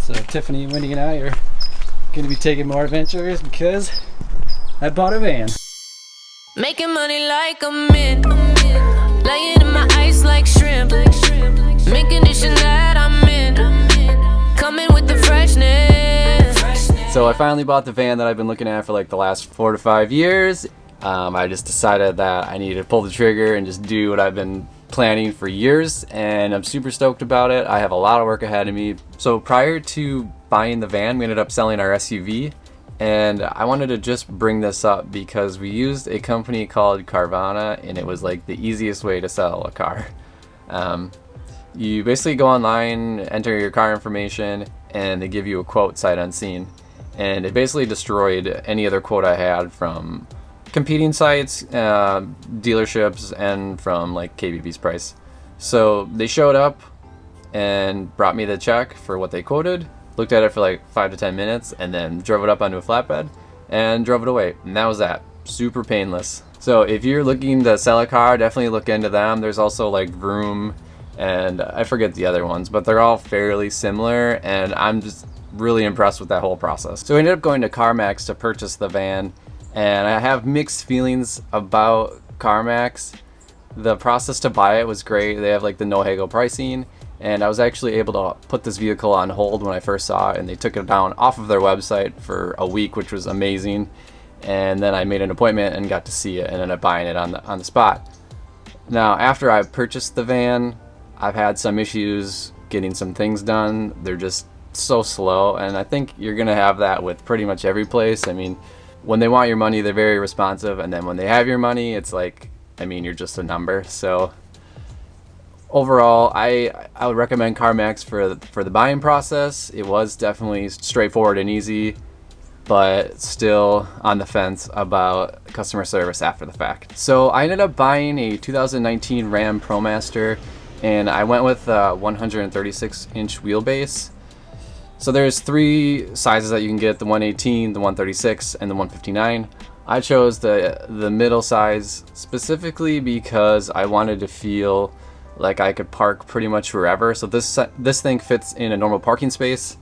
So Tiffany, Wendy, and I are going to be taking more adventures because I bought a van. Making money like a mint, laying in my ice like shrimp, mint condition that I'm in, coming with the freshness. So I finally bought the van that I've been looking at for like the last 4 to 5 years. I just decided that I needed to pull the trigger and just do what I've been planning for years, and I'm super stoked about it. I have a lot of work ahead of me. So prior to buying the van, we ended up selling our SUV, and I wanted to just bring this up because we used a company called Carvana, and it was like the easiest way to sell a car. You basically go online, enter your car information, and they give you a quote sight unseen, and it basically destroyed any other quote I had from competing sites, dealerships, and from like KBB's price. So they showed up and brought me the check for what they quoted, looked at it for like 5 to 10 minutes, and then drove it up onto a flatbed and drove it away. And that was that. Super painless. So if you're looking to sell a car, definitely look into them. There's also like Vroom, and I forget the other ones, but they're all fairly similar, and I'm just really impressed with that whole process. So we ended up going to CarMax to purchase the van, and I have mixed feelings about CarMax. The process to buy it was great. They have like the no haggle pricing, and I was actually able to put this vehicle on hold when I first saw it, and they took it down off of their website for a week, which was amazing. And then I made an appointment and got to see it and ended up buying it on the spot. Now, after I purchased the van, I've had some issues getting some things done. They're just so slow, and I think you're gonna have that with pretty much every place. I mean, when they want your money, they're very responsive, and then when they have your money, it's like, I mean, you're just a number. So overall, I would recommend CarMax for the buying process. It was definitely straightforward and easy, but still on the fence about customer service after the fact. So I ended up buying a 2019 Ram ProMaster, and I went with a 136-inch wheelbase. So there's 3 sizes that you can get: the 118, the 136, and the 159. I chose the middle size specifically because I wanted to feel like I could park pretty much wherever. So this thing fits in a normal parking space.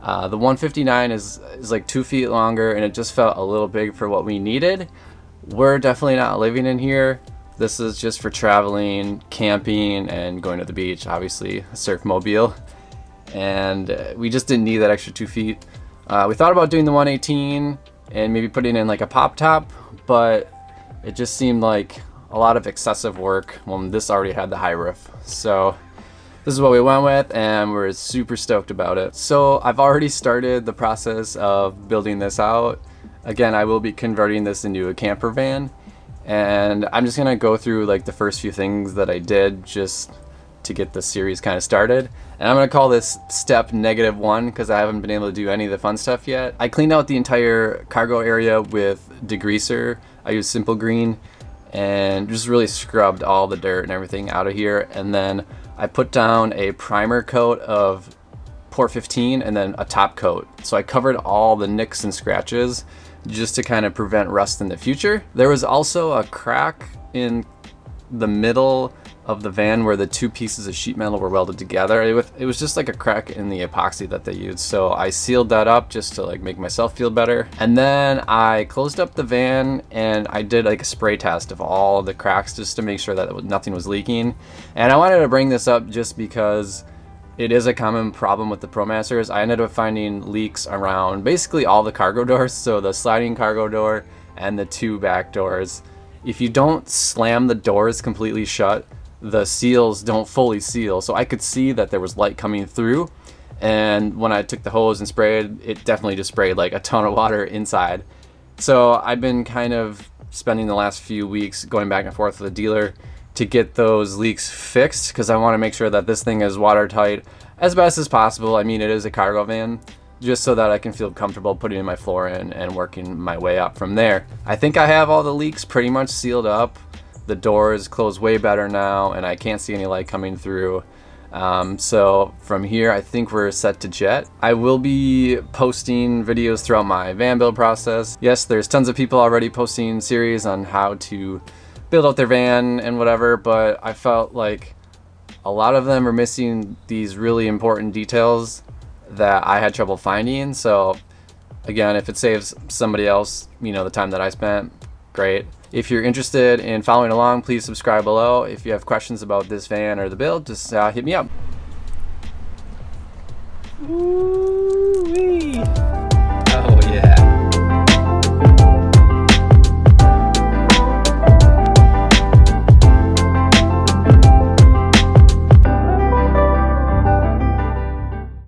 The 159 is like 2 feet longer, and it just felt a little big for what we needed. We're definitely not living in here. This is just for traveling, camping, and going to the beach, obviously, a surf mobile. And we just didn't need that extra 2 feet. We thought about doing the 118 and maybe putting in like a pop top, but it just seemed like a lot of excessive work when this already had the high roof. So this is what we went with, and we're super stoked about it. So I've already started the process of building this out. Again, I will be converting this into a camper van, and I'm just gonna go through like the first few things that I did just to get this series kind of started. And I'm gonna call this step -1 because I haven't been able to do any of the fun stuff yet. I cleaned out the entire cargo area with degreaser. I used Simple Green and just really scrubbed all the dirt and everything out of here. And then I put down a primer coat of Port 15 and then a top coat. So I covered all the nicks and scratches just to kind of prevent rust in the future. There was also a crack in the middle of the van where the 2 pieces of sheet metal were welded together. It was just like a crack in the epoxy that they used. So I sealed that up just to like make myself feel better. And then I closed up the van and I did like a spray test of all of the cracks just to make sure that nothing was leaking. And I wanted to bring this up just because it is a common problem with the ProMasters. I ended up finding leaks around basically all the cargo doors. So the sliding cargo door and the 2 back doors. If you don't slam the doors completely shut, the seals don't fully seal. So I could see that there was light coming through, and when I took the hose and sprayed, it definitely just sprayed like a ton of water inside. So I've been kind of spending the last few weeks going back and forth with the dealer to get those leaks fixed, because I want to make sure that this thing is watertight as best as possible. I mean, it is a cargo van, just so that I can feel comfortable putting in my floor in and working my way up from there. I think I have all the leaks pretty much sealed up. The doors close way better now, and I can't see any light coming through. So from here, I think we're set to jet. I will be posting videos throughout my van build process. Yes, there's tons of people already posting series on how to build out their van and whatever, but I felt like a lot of them are missing these really important details that I had trouble finding. So again, if it saves somebody else, you know, the time that I spent, great. If you're interested in following along, please subscribe below. If you have questions about this van or the build, just hit me up. Ooh.